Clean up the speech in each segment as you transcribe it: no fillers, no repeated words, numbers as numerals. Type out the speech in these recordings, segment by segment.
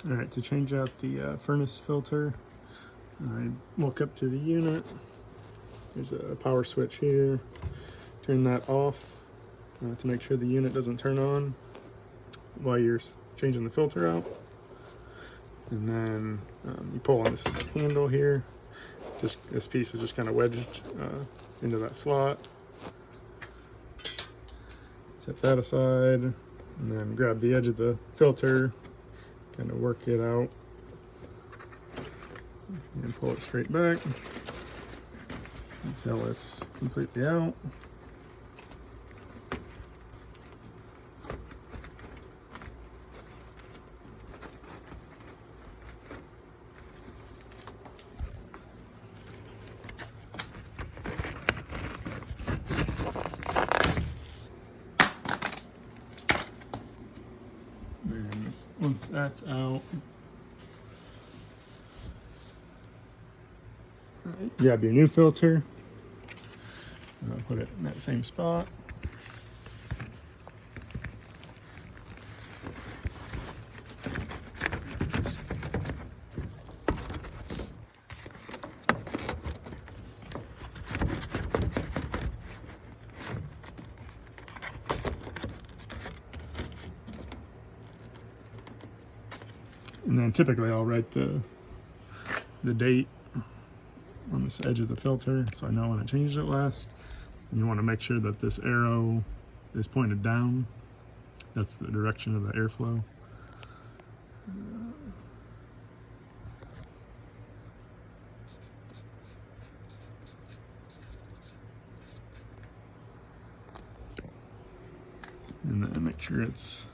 All right, to change out the furnace filter, I walk up to the unit. There's a power switch here. Turn that off to make sure the unit doesn't turn on while you're changing the filter out. And then you pull on this handle here. Just this piece is just kind of wedged into that slot. Set that aside, and then grab the edge of the filter, kind of work it out, and pull it straight back until it's completely out. And once that's out, grab your new filter, put it in that same spot. And then typically I'll write the date on this edge of the filter so I know when I changed it last. And you want to make sure that this arrow is pointed down. That's the direction of the airflow. And then make sure it's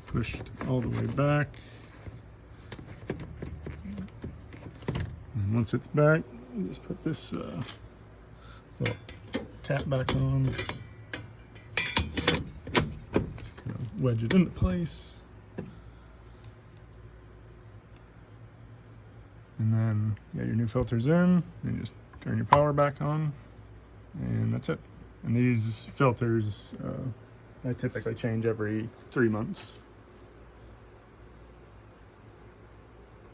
pushed all the way back. And once it's back, you just put this little cap back on. Just kind of wedge it into place. And then you got your new filters in, and you just turn your power back on, and that's it. And these filters, I typically change every 3 months.